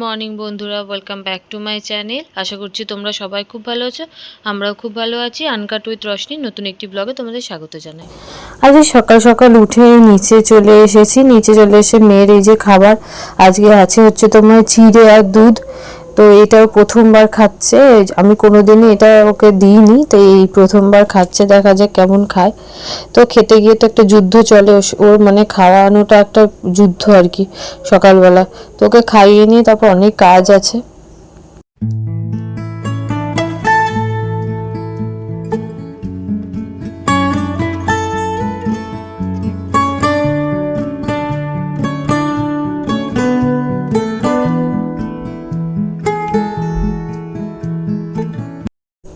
Morning বন্ধুরা, welcome back to my channel. আশা করছি তোমরা সবাই খুব ভালো আছো, আমরাও খুব ভালো আছি। আনকাট উইথ রশনির নতুন একটি ব্লগে তোমাদের স্বাগত জানাই। আজকে সকাল সকাল উঠে নিচে চলে এসে মেয়ের এই যে খাবার আজকে হচ্ছে তোমার চিড়ে আর দুধ। তো এটাও প্রথমবার খাচ্ছে, আমি কোনোদিনই এটা ওকে দিইনি, তো এই প্রথমবার খাচ্ছে, দেখা যাক কেমন খায়। তো খেতে গিয়ে তো একটা যুদ্ধ চলে, ওর মানে খাওয়ানোটা একটা যুদ্ধ আর কি সকালবেলা। তো ওকে খাইয়ে নিয়ে তারপর অনেক কাজ আছে।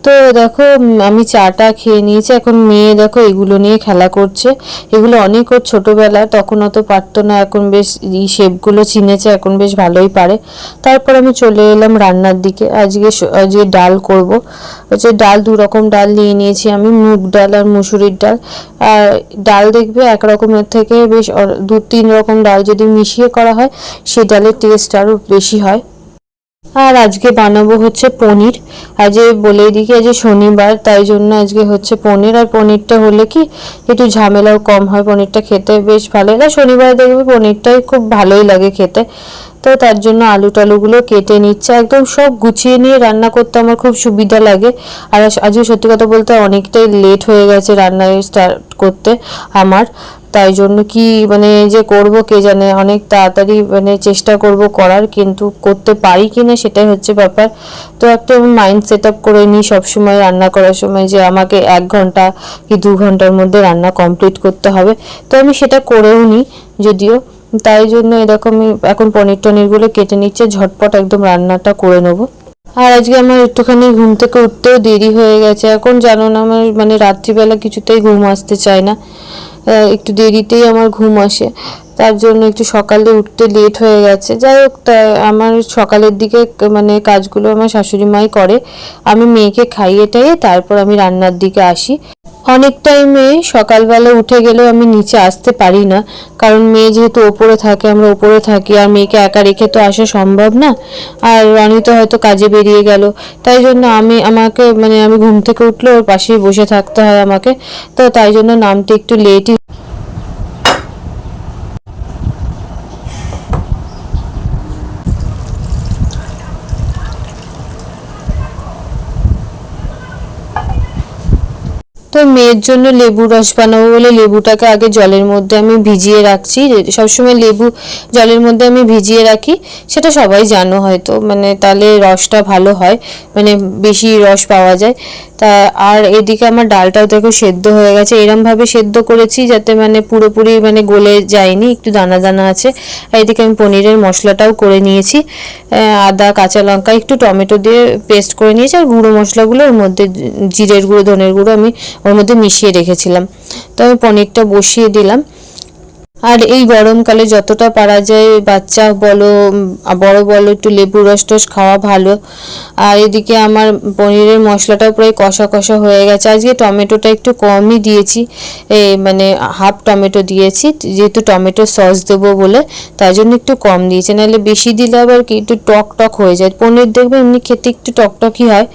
তো দেখো আমি চাটা খেয়ে নিয়েছি, এখন মেয়ে দেখো এগুলো নিয়ে খেলা করছে। এগুলো অনেক ওর ছোটোবেলার, তখন অত পারতো না, এখন বেশ এই শেপগুলো চিনেছে, এখন বেশ ভালোই পারে। তারপর আমি চলে এলাম রান্নার দিকে। আজকে ডাল করব। হচ্ছে ডাল, দু রকম ডাল নিয়ে নিয়েছি আমি, মুগ ডাল আর মুসুরির ডাল। আর ডাল দেখবে এক রকমের থেকে বেশ দু তিন রকম ডাল যদি মিশিয়ে করা হয়, সেই ডালের টেস্ট আরও বেশি হয়। আর আজকে বানাবো হচ্ছে পনির। আজ বলেই দিই আজ শনিবার, তাই জন্য আজকে হচ্ছে পনির। আর পনিরটা হলে কি একটু ঝামেলাও কম হয়, পনিরটা খেতে বেশ ভালো লাগে। শনিবার দেখবে পনিরটাই খুব ভালোই লাগে খেতে। তো তার জন্য আলু টালুগুলো কেটে নিচ্ছে, একদম সব গুছিয়ে নিয়ে রান্না করতে আমার খুব সুবিধা লাগে। আর আজকে সত্যি কথা বলতে অনেকটাই লেট হয়ে গেছে রান্না স্টার্ট করতে আমার। তাই জন্য কি মানে যে করব কে জানে, অনেক তাড়াতাড়ি মানে চেষ্টা করব করার, কিন্তু করতে পারি কি না সেটাই হচ্ছে ব্যাপার। তো একটা মাইন্ড সেট আপ করে নিই সবসময় রান্না করার সময়, যে আমাকে 1 ঘন্টা কি 2 ঘন্টার মধ্যে রান্না কমপ্লিট করতে হবে। তো আমি সেটা করেও নিই যদিও। তাই জন্য এরকমই এখন পনির টনিরগুলো কেটে নিচ্ছে, ঝটপট একদম রান্নাটা করে নেবো। আর আজকে আমার একটুখানি ঘুম থেকে উঠতেও দেরি হয়ে গেছে। এখন জানো না, আমার মানে রাত্রিবেলা কিছুতেই ঘুম আসতে চায় না, একটু দেরিতেই আমার ঘুম আসে, তার জন্য একটু সকালে উঠতে লেট হয়ে গেছে। যাই হোক, আমার সকালের দিকে মানে কাজগুলো আমার শাশুড়ি মাই করে, আমি মেয়েকে খাইয়ে টাইয়ে তারপর আমি রান্নার দিকে আসি। অনেক টাইমে সকালবেলা উঠে গেলেও আমি নিচে আসতে পারি না, কারণ মেয়ে যেহেতু ওপরে থাকে, আমরা ওপরে থাকি, আর মেয়েকে একা রেখে তো আসা সম্ভব না। আর রনি তো হয়তো কাজে বেরিয়ে গেল, তাই জন্য আমাকে মানে আমি ঘুম থেকে উঠলে ওর পাশেই বসে থাকতে হয় আমাকে। তো তাই জন্য নামতে একটু লেটই। তো মেয়ের জন্য লেবু রস বানাবো বলে লেবুটাকে আগে জলের মধ্যে আমি ভিজিয়ে রাখছি। সবসময় লেবু জলের মধ্যে আমি ভিজিয়ে রাখি, সেটা সবাই জানো হয়তো, মানে তাহলে রসটা ভালো হয়, মানে বেশি রস পাওয়া যায়। তা আর এদিকে আমার ডালটাও দেখো সেদ্ধ হয়ে গেছে, এরমভাবে সেদ্ধ করেছি যাতে মানে পুরোপুরি মানে গলে যায়নি, একটু দানা দানা আছে। আর এদিকে আমি পনিরের মশলাটাও করে নিয়েছি, আদা কাঁচা লঙ্কা একটু টমেটো দিয়ে পেস্ট করে নিয়েছি, আর গুঁড়ো মশলাগুলো ওর মধ্যে জিরের গুঁড়ো ধনের গুঁড়ো আমি ওর মধ্যে মিশিয়ে রেখেছিলাম। তো আমি পনিরটা বসিয়ে দিলাম। আর এই গরমকালে যতটা পারা যায় বাচ্চা বলো বড় বলো একটু লেবু রস টস খাওয়া ভালো। আর এদিকে আমার পনিরের মশলাটাও প্রায় কষা কষা হয়ে গেছে। আজকে টমেটোটা একটু কমই দিয়েছি, মানে হাফ টমেটো দিয়েছি, যেহেতু টমেটো সস দেবো বলে তাই জন্য একটু কম দিয়েছি, নাহলে বেশি দিলে আবার কি একটু টক টক হয়ে যায়। পনির দেখবে এমনি খেতে একটু টকটকই হয়,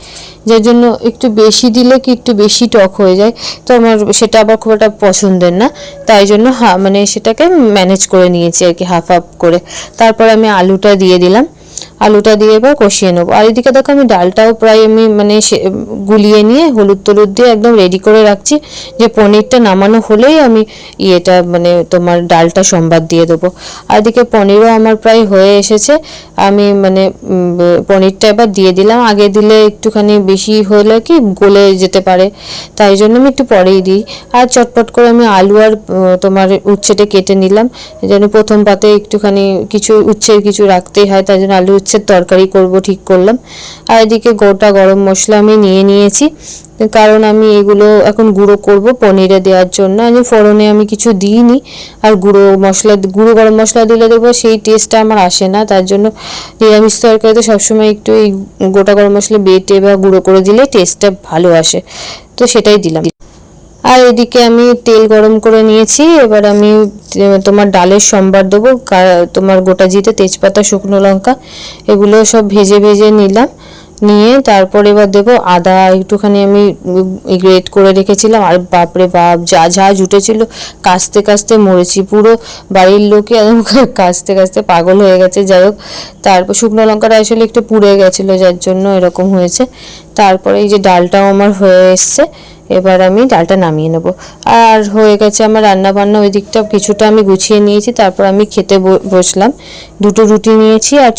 যার জন্য একটু বেশি দিলে কি একটু বেশি টক হয়ে যায়, তো আমার সেটা আবার খুব একটা পছন্দের না। তাই জন্য মানে সেটাকে ম্যানেজ করে নিয়েছি আর কি, হাফ হাফ করে। তারপর আমি আলুটা দিয়ে দিলাম, আলুটা দিয়ে এবার কষিয়ে নেবো। আর এদিকে দেখো আমি ডালটাও প্রায় আমি মানে গুলিয়ে নিয়ে হলুদ টলুদ দিয়ে একদম রেডি করে রাখছি, যে পনিরটা নামানো হলেই আমি ইয়েটা মানে তোমার ডালটা সম্বাদ দিয়ে দেবো। আর এদিকে পনিরও আমার প্রায় হয়ে এসেছে, আমি মানে পনিরটা এবার দিয়ে দিলাম। আগে দিলে একটুখানি বেশি হলে কি গলে যেতে পারে, তাই জন্য আমি একটু পরেই দিই। আর চটপট করে আমি আলু আর তোমার উচ্ছেটা কেটে নিলাম, যেন প্রথম পাতে একটুখানি কিছু উচ্ছের কিছু রাখতেই হয়, তাই জন্য আলু উচ্ছের তরকারি করব ঠিক করলাম। আর এদিকে গোটা গরম মশলা আমি নিয়ে নিয়েছি, কারণ আমি এগুলো এখন গুঁড়ো করব পনিরে দেওয়ার জন্য। আমি ফোড়নে আমি কিছু দিইনি, আর গুঁড়ো গরম মশলা দিলে দেবো সেই টেস্টটা আমার আসে না, তার জন্য নিরামিষ তরকারিতে সবসময় একটু এই গোটা গরম মশলা বেটে বা গুঁড়ো করে দিলে টেস্টটা ভালো আসে, তো সেটাই দিলাম। আর এদিকে আমি তেল গরম করে নিয়েছি। এবার আমি তোমার ডালের সম্বার দেবো। তোমার গোটা জিরে, তেজপাতা, শুকনো লঙ্কা এগুলো সব ভেজে ভেজে নিলাম। নিয়ে তারপর এবার দেবো আদা একটুখানি আমি গ্রেট করে রেখেছিলাম। আর বাপরে বাপ, যা যা জুটেছিল, কাস্তে কাস্তে মরেছি। পুরো বাড়ির লোকে একদম কাস্তে কাস্তে পাগল হয়ে গেছে। যাই হোক, তারপর শুকনো লঙ্কাটা আসলে একটু পুড়ে গেছিলো, যার জন্য এরকম হয়েছে। তারপরে এই যে ডালটাও আমার হয়ে এসছে। এবার আমি ডালটা নামিয়ে নেব। আর হয়ে গেছে আমার রান্না বান্না, ওই দিকটা কিছুটা আমি গুছিয়ে নিয়েছি। তারপর আমি খেতে বসলাম। দুটো রুটি নিয়েছি, আর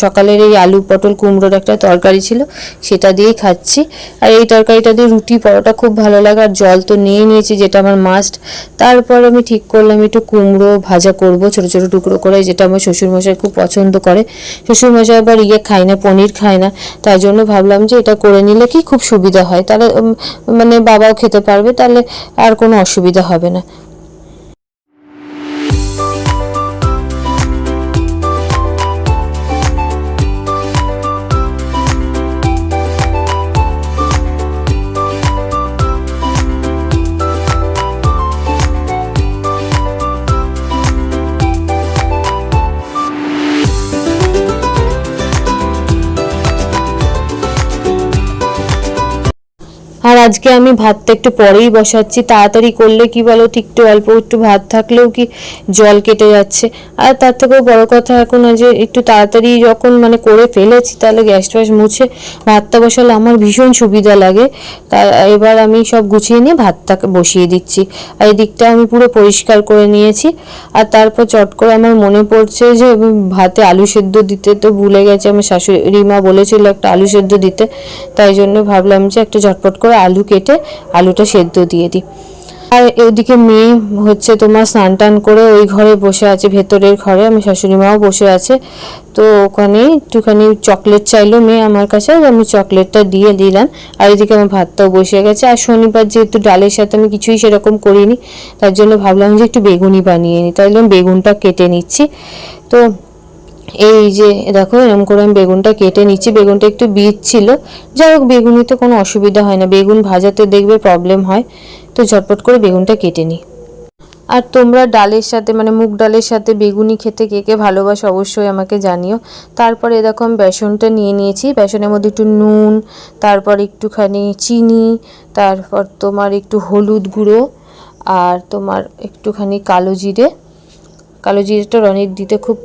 সকালের এই আলু পটল কুমড়োর একটা তরকারি ছিল, সেটা দিয়েই খাচ্ছি। আর এই তরকারিটা দিয়ে রুটি পরোটা খুব ভালো লাগে। আর জল তো নিয়ে নিয়েছি, যেটা আমার মাস্ট। তারপর আমি ঠিক করলাম একটু কুমড়ো ভাজা করব ছোটো ছোটো টুকরো করে, যেটা আমার শ্বশুরমশাই খুব পছন্দ করে। শ্বশুরমশাই আবার খায় না, পনির খায় না, তাই জন্য ভাবলাম যে এটা করে নিলে কি খুব সুবিধা হয়। তাহলে মানে বাবাও খেতে পারবে, তাহলে আর কোনো অসুবিধা হবে না। আর আজকে আমি ভাতটা একটু পরেই বসাচ্ছি। তাড়াতাড়ি করলে কি বলো, ঠিক একটু অল্প একটু ভাত থাকলেও কি জল কেটে যাচ্ছে। আর তার থেকেও বড় কথা, এখন যে একটু তাড়াতাড়ি যখন মানে করে ফেলেছি, তাহলে গ্যাস ট্যাস মুছে ভাতটা বসালে আমার ভীষণ সুবিধা লাগে। তা এবার আমি সব গুছিয়ে নিয়ে ভাতটা বসিয়ে দিচ্ছি। আর এই দিকটা আমি পুরো পরিষ্কার করে নিয়েছি। আর তারপর চট করে আমার মনে পড়ছে যে ভাতে আলু সেদ্ধ দিতে তো ভুলে গেছে। আমার শাশুড়ি মা বলেছিল একটা আলু সেদ্ধ দিতে, তাই জন্য ভাবলাম যে একটা ঝটপট করে আলু কেটে আলুটা সেদ্ধ দিয়ে দিই। আর ওদিকে মেয়ে হচ্ছে তোমার স্নান টান করে ওই ঘরে বসে আছে, ভেতরের ঘরে। আমার শাশুড়ি মাও বসে আছে। তো ওখানে একটুখানি চকলেট চাইলো মেয়ে আমার কাছে, আমি চকলেটটা দিয়ে দিলাম। আর এদিকে আমার ভাতটাও বসে গেছে। আর শনিবার যেহেতু ডালের সাথে আমি কিছুই সেরকম করিনি, তার জন্য ভাবলাম যে একটু বেগুনি বানিয়ে নিই। তাই জন্য বেগুনটা কেটে নিচ্ছি। তো এই যে দেখো, এরকম করে আমি বেগুনটা কেটে নিচ্ছি। বেগুনটা একটু বীজ ছিল, যাই হোক বেগুনিতে কোনো অসুবিধা হয় না। বেগুন ভাজাতে দেখবে প্রবলেম হয়, তো ঝটপট করে বেগুনটা কেটে নিই। আর তোমরা ডালের সাথে মানে মুগ ডালের সাথে বেগুনি খেতে কে কে ভালোবাসো অবশ্যই আমাকে জানিও। তারপরে এরকম বেসনটা নিয়ে নিয়েছি। বেসনের মধ্যে একটু নুন, তারপর একটুখানি চিনি, তারপর তোমার একটু হলুদ গুঁড়ো, আর তোমার একটুখানি কালো জিরেটা রনির দিতে খুব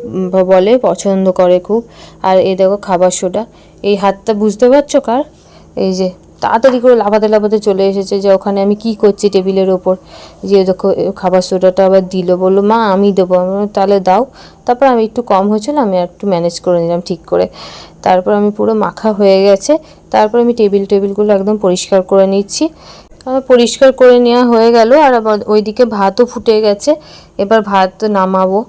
বলে, পছন্দ করে খুব। আর এই দেখো খাবার সোডা। এই হাতটা বুঝতে পারছো কার? এই যে তাড়াতাড়ি করে লাফাতে লাফাতে চলে এসেছে যে ওখানে আমি কি করছি টেবিলের ওপর। যে দেখো খাবার সোডাটা আবার দিল, বললো মা আমি দেবো। আমি তাহলে দাও। তারপর আমি একটু কম হয়েছিল, আমি একটু ম্যানেজ করে নিলাম ঠিক করে। তারপর আমি পুরো মাখা হয়ে গেছে। তারপর আমি টেবিলগুলো একদম পরিষ্কার করে নিচ্ছি। আমার পরিষ্কার করে নেওয়া হয়ে গেল। আর ওইদিকে ভাতও ফুটে গেছে, এবার ভাত নামাবো।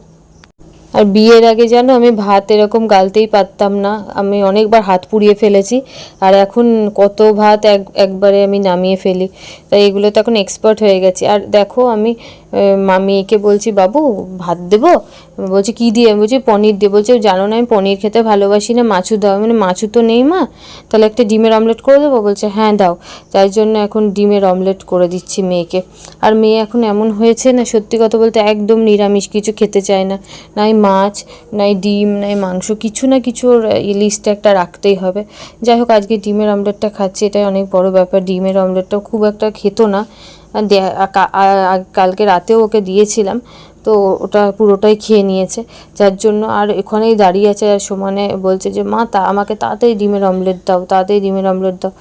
আর বিয়ের আগে জানো আমি ভাত এরকম গালতেই পারতাম না, আমি অনেকবার হাত পুড়িয়ে ফেলেছি। আর এখন কত ভাত একবারে আমি নামিয়ে ফেলি, তাই এগুলো তো এখন এক্সপার্ট হয়ে গেছি। আর দেখো আমি মেয়েকে বলছি বাবু ভাত দেবো, বলছে কী দিয়ে, বলছি পনির দিয়ে। বলছে জানো না আমি পনির খেতে ভালোবাসি না, মাছু দাও। মানে মাছু তো নেই মা, তাহলে একটা ডিমের অমলেট করে দেবো। বলছে হ্যাঁ দাও। তাই জন্য এখন ডিমের অমলেট করে দিচ্ছি মেয়েকে। আর মেয়ে এখন এমন হয়েছে না, সত্যি কথা বলতে একদম নিরামিষ কিছু খেতে চায় না, নাই মাছ নাই ডিম নাই মাংস, কিছু না কিছু ওর লিস্টে একটা রাখতেই হবে। যাই হোক আজকে ডিমের অমলেটটা খাচ্ছি, এটাই অনেক বড় ব্যাপার। ডিমের অমলেটটাও খুব একটা খেতো না, কালকে রাতেও ওকে দিয়েছিলাম, তো ওটা পুরোটাই খেয়ে নিয়েছে। যার জন্য আর এখানেই দাঁড়িয়ে আছে, আর সমানে বলছে যে মা আমাকে তাড়াতাড়ি ডিমের অমলেট দাও, তাড়াতাড়ি ডিমের অমলেট দাও।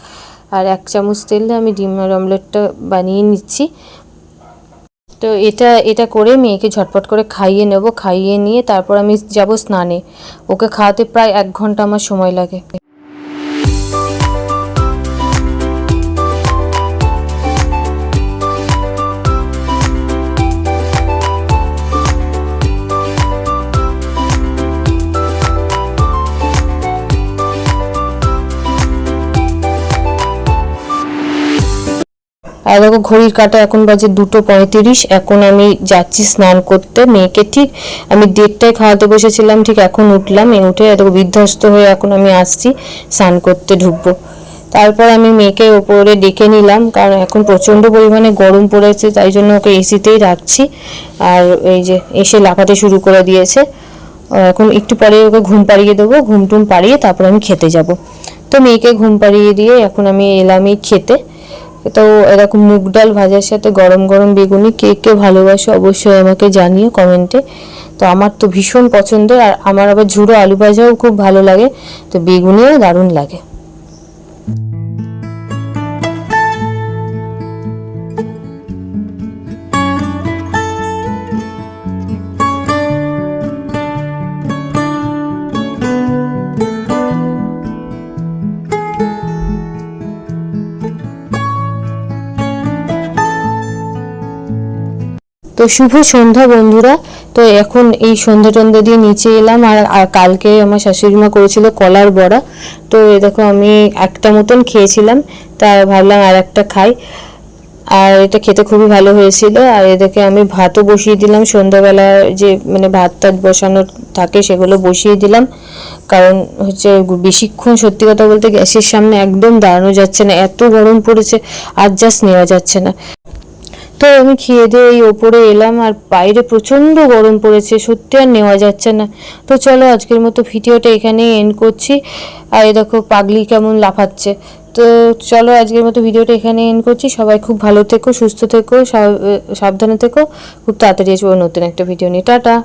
আর 1 চামচ তেল দিয়ে আমি ডিমের অমলেটটা বানিয়ে নিচ্ছি। তো এটা করে মেয়েকে ঝটপট করে খাইয়ে নেব। খাইয়ে নিয়ে তারপর আমি যাব স্নানে। ওকে খাওয়াতে প্রায় 1 ঘন্টা আমার সময় লাগে। আর দেখো ঘড়ির কাঁটা এখন বাজে 2:35। এখন আমি যাচ্ছি স্নান করতে। মেয়েকে ঠিক আমি 1:30টায় খাওয়াতে বসেছিলাম, ঠিক এখন উঠলাম। উঠে এত বিধ্বস্ত হয়ে এখন আমি আসছি স্নান করতে ঢুকবো। তারপর আমি মেয়েকে ওপরে ডেকে নিলাম, কারণ এখন প্রচণ্ড পরিমাণে গরম পড়েছে, তাই জন্য ওকে এসিতেই রাখছি। আর এই যে এসে লাফাতে শুরু করে দিয়েছে। এখন একটু পরে ওকে ঘুম পাড়িয়ে দেবো, ঘুম টুম পাড়িয়ে তারপর আমি খেতে যাব। তো মেয়েকে ঘুম পাড়িয়ে দিয়ে এখন আমি এলাম এই খেতে। তো এরকম মুগ ডাল ভাজার সাথে গরম গরম বেগুনি, কে কে ভালোবাসে অবশ্যই আমাকে জানিও কমেন্টে। তো আমার তো ভীষণ পছন্দের, আর আমার আবার ঝুড়ো আলু ভাজাও খুব ভালো লাগে, তো বেগুনিও দারুণ লাগে। তো শুভ সন্ধ্যা বন্ধুরা। তো এখন এই সন্ধ্যা টন্ধা দিয়ে নিচে এলাম। আর কালকে আমার শাশুড়ি মা করেছিল কলার বড়া, তো এই দেখো আমি একটা মতন খেয়েছিলাম, তা ভাবলাম আর একটা খাই। আর এটা খেতে খুবই ভালো হয়েছিল। আর এদিকে আমি ভাতও বসিয়ে দিলাম, সন্ধ্যাবেলা যে মানে ভাত টাত বসানো থাকে সেগুলো বসিয়ে দিলাম, কারণ হচ্ছে বেশিক্ষণ সত্যি কথা বলতে গ্যাসের সামনে একদম দাঁড়ানো যাচ্ছে না, এত গরম পড়েছে আর জাস্ট নেওয়া যাচ্ছে না। তো আমি খেয়ে দিয়ে এই ওপরে এলাম, আর বাইরে প্রচণ্ড গরম পড়েছে, সত্যি আর নেওয়া যাচ্ছে না। তো চলো আজকের মতো ভিডিওটা এখানেই এন্ড করছি। আর এই দেখো পাগলি কেমন লাফাচ্ছে। তো চলো আজকের মতো ভিডিওটা এখানে এন্ড করছি। সবাই খুব ভালো থেকো, সুস্থ থেকো, সাবধানে থেকো। খুব তাড়াতাড়ি আসবো নতুন একটা ভিডিও নিয়ে। টাটা।